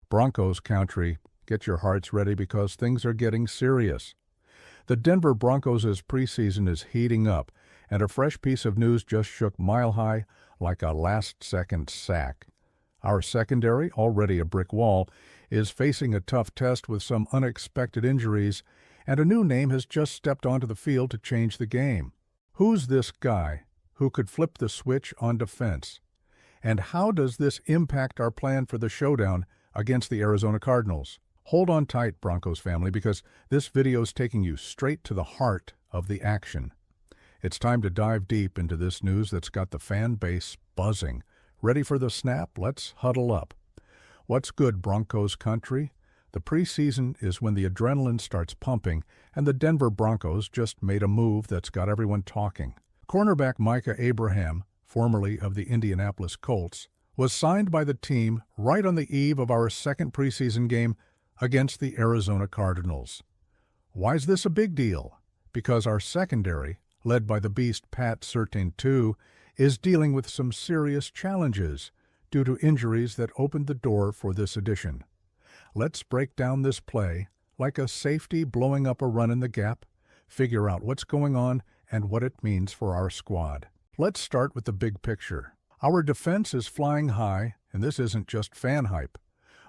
Broncos Country, get your hearts ready because things are getting serious. The Denver Broncos' preseason is heating up, and a fresh piece of news just shook Mile High like a last-second sack. Our secondary, already a brick wall, is facing a tough test with some unexpected injuries, and a new name has just stepped onto the field to change the game. Who's this guy who could flip the switch on defense? And how does this impact our plan for the showdown against the Arizona Cardinals? Hold on tight, Broncos family, because this video is taking you straight to the heart of the action. It's time to dive deep into this news that's got the fan base buzzing. Ready for the snap? Let's huddle up. What's good, Broncos Country? The preseason is when the adrenaline starts pumping, and the Denver Broncos just made a move that's got everyone talking. Cornerback Micah Abraham, formerly of the Indianapolis Colts, was signed by the team right on the eve of our second preseason game against the Arizona Cardinals. Why is this a big deal? Because our secondary, led by the beast Pat Surtain II, is dealing with some serious challenges due to injuries that opened the door for this addition. Let's break down this play like a safety blowing up a run in the gap, figure out what's going on and what it means for our squad. Let's start with the big picture. Our defense is flying high, and this isn't just fan hype.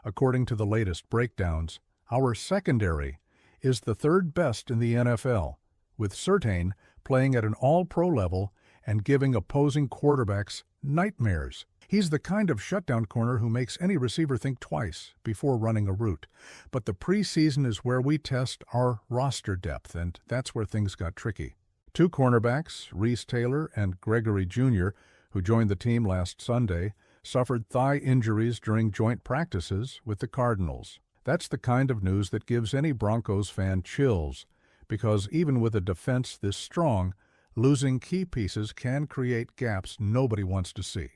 According to the latest breakdowns, our secondary is the third best in the NFL, with Surtain playing at an all-pro level and giving opposing quarterbacks nightmares. He's the kind of shutdown corner who makes any receiver think twice before running a route. But the preseason is where we test our roster depth, and that's where things got tricky. Two cornerbacks, Reese Taylor and Gregory Jr., who joined the team last Sunday, suffered thigh injuries during joint practices with the Cardinals. That's the kind of news that gives any Broncos fan chills, because even with a defense this strong, losing key pieces can create gaps nobody wants to see.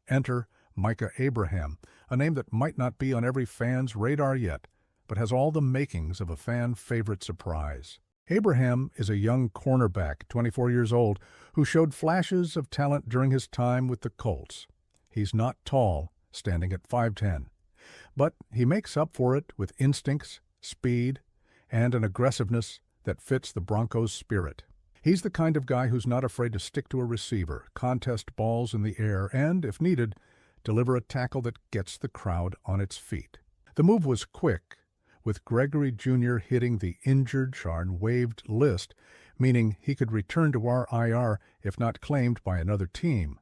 Enter Micah Abraham, a name that might not be on every fan's radar yet, but has all the makings of a fan-favorite surprise. Abraham is a young cornerback, 24 years old, who showed flashes of talent during his time with the Colts. He's not tall, standing at 5'10", but he makes up for it with instincts, speed, and an aggressiveness that fits the Broncos' spirit. He's the kind of guy who's not afraid to stick to a receiver, contest balls in the air, and, if needed, deliver a tackle that gets the crowd on its feet. The move was quick, with Gregory Jr. hitting the injured Charn waived list, meaning he could return to our IR if not claimed by another team.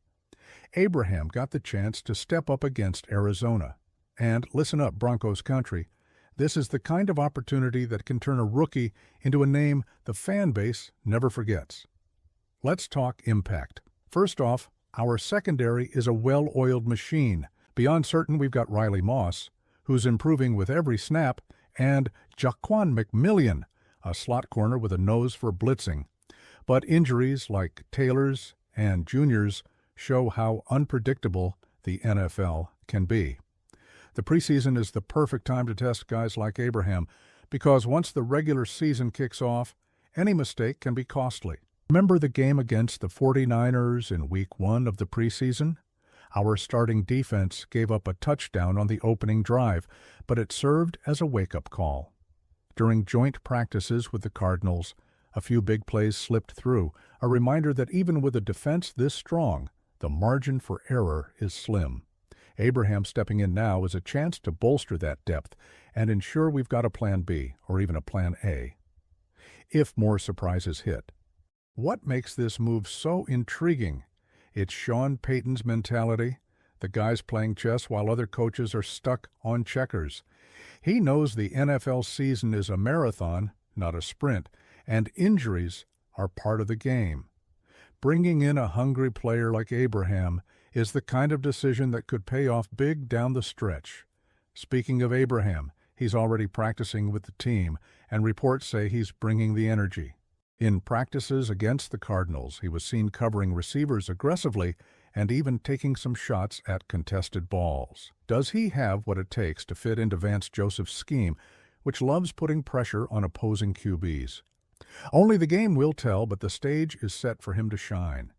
Abraham got the chance to step up against Arizona. And listen up, Broncos Country, this is the kind of opportunity that can turn a rookie into a name the fan base never forgets. Let's talk impact. First off, our secondary is a well-oiled machine. Beyond certain, we've got Riley Moss, who's improving with every snap, and Jaquan McMillian, a slot corner with a nose for blitzing. But injuries like Taylor's and Junior's show how unpredictable the NFL can be. The preseason is the perfect time to test guys like Abraham, because once the regular season kicks off, any mistake can be costly. Remember the game against the 49ers in Week 1 of the preseason? Our starting defense gave up a touchdown on the opening drive, but it served as a wake-up call. During joint practices with the Cardinals, a few big plays slipped through, a reminder that even with a defense this strong, the margin for error is slim. Abraham stepping in now is a chance to bolster that depth and ensure we've got a plan B or even a plan A, if more surprises hit. What makes this move so intriguing? It's Sean Payton's mentality, the guys playing chess while other coaches are stuck on checkers. He knows the NFL season is a marathon, not a sprint, and injuries are part of the game. Bringing in a hungry player like Abraham is the kind of decision that could pay off big down the stretch. Speaking of Abraham, he's already practicing with the team, and reports say he's bringing the energy. In practices against the Cardinals, he was seen covering receivers aggressively and even taking some shots at contested balls. Does he have what it takes to fit into Vance Joseph's scheme, which loves putting pressure on opposing QBs? Only the game will tell, but the stage is set for him to shine.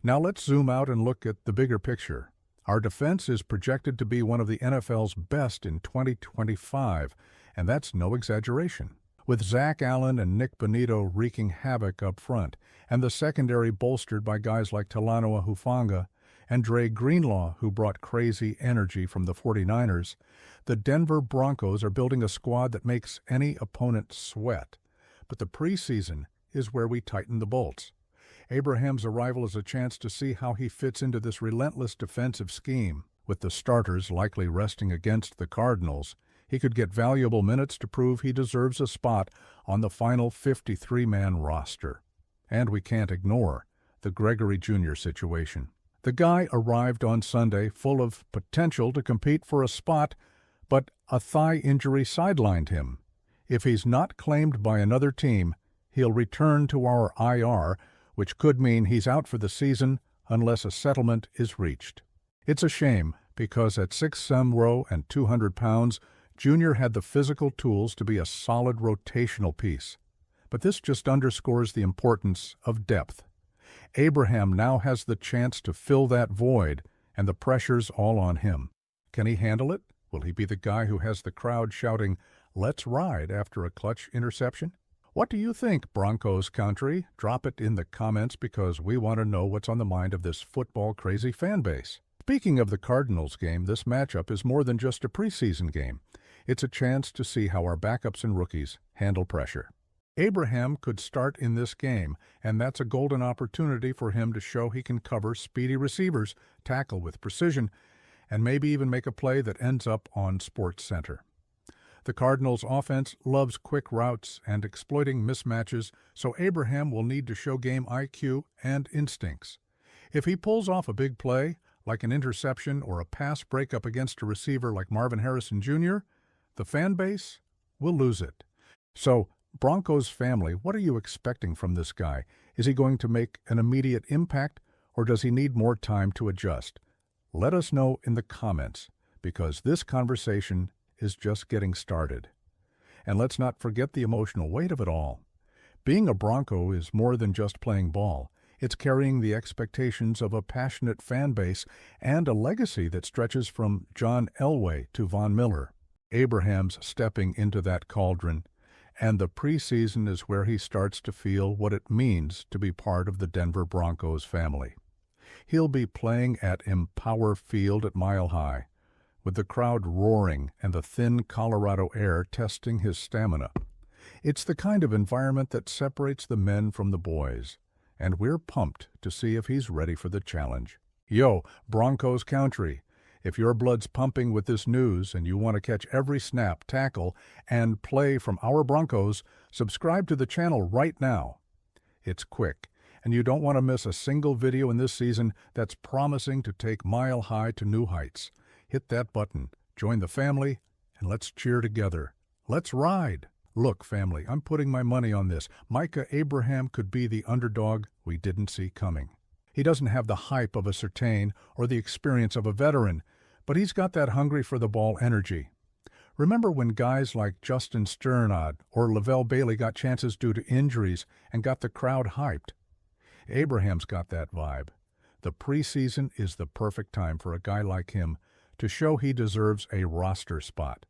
Now let's zoom out and look at the bigger picture. Our defense is projected to be one of the NFL's best in 2025, and that's no exaggeration. With Zach Allen and Nick Bonito wreaking havoc up front, and the secondary bolstered by guys like Talanoa Hufanga and Dre Greenlaw, who brought crazy energy from the 49ers, the Denver Broncos are building a squad that makes any opponent sweat. But the preseason is where we tighten the bolts. Abraham's arrival is a chance to see how he fits into this relentless defensive scheme. With the starters likely resting against the Cardinals, he could get valuable minutes to prove he deserves a spot on the final 53-man roster. And we can't ignore the Gregory Jr. situation. The guy arrived on Sunday full of potential to compete for a spot, but a thigh injury sidelined him. If he's not claimed by another team, he'll return to our IR, which could mean he's out for the season unless a settlement is reached. It's a shame, because at 6'7" and 200 pounds, Junior had the physical tools to be a solid rotational piece. But this just underscores the importance of depth. Abraham now has the chance to fill that void, and the pressure's all on him. Can he handle it? Will he be the guy who has the crowd shouting, "Let's ride," after a clutch interception? What do you think, Broncos Country? Drop it in the comments because we want to know what's on the mind of this football-crazy fan base. Speaking of the Cardinals game, this matchup is more than just a preseason game. It's a chance to see how our backups and rookies handle pressure. Abraham could start in this game, and that's a golden opportunity for him to show he can cover speedy receivers, tackle with precision, and maybe even make a play that ends up on SportsCenter. The Cardinals' offense loves quick routes and exploiting mismatches, so Abraham will need to show game IQ and instincts. If he pulls off a big play, like an interception or a pass breakup against a receiver like Marvin Harrison Jr., the fan base will lose it. So, Broncos family, what are you expecting from this guy? Is he going to make an immediate impact, or does he need more time to adjust? Let us know in the comments, because this conversation is just getting started. And let's not forget the emotional weight of it all. Being a Bronco is more than just playing ball. It's carrying the expectations of a passionate fan base and a legacy that stretches from John Elway to Von Miller. Abraham's stepping into that cauldron, and the preseason is where he starts to feel what it means to be part of the Denver Broncos family. He'll be playing at Empower Field at Mile High, with the crowd roaring and the thin Colorado air testing his stamina. It's the kind of environment that separates the men from the boys, and we're pumped to see if he's ready for the challenge. Yo, Broncos Country! If your blood's pumping with this news and you want to catch every snap, tackle, and play from our Broncos, subscribe to the channel right now. It's quick, and you don't want to miss a single video in this season that's promising to take Mile High to new heights. Hit that button, join the family, and let's cheer together. Let's ride! Look, family, I'm putting my money on this. Micah Abraham could be the underdog we didn't see coming. He doesn't have the hype of a Surtain or the experience of a veteran, but he's got that hungry for the ball energy. Remember when guys like Justin Sternad or Lavelle Bailey got chances due to injuries and got the crowd hyped? Abraham's got that vibe. The preseason is the perfect time for a guy like him to show he deserves a roster spot.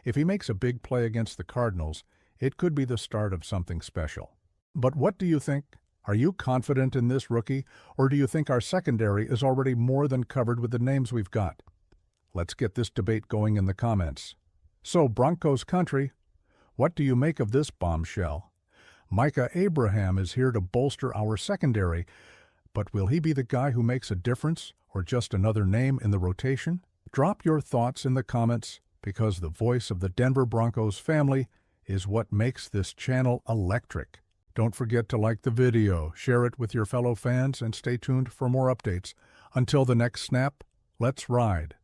If he makes a big play against the Cardinals, it could be the start of something special. But what do you think? Are you confident in this rookie, or do you think our secondary is already more than covered with the names we've got? Let's get this debate going in the comments. So, Broncos Country, what do you make of this bombshell? Micah Abraham is here to bolster our secondary, but will he be the guy who makes a difference, or just another name in the rotation? Drop your thoughts in the comments, because the voice of the Denver Broncos family is what makes this channel electric. Don't forget to like the video, share it with your fellow fans, and stay tuned for more updates. Until the next snap, let's ride.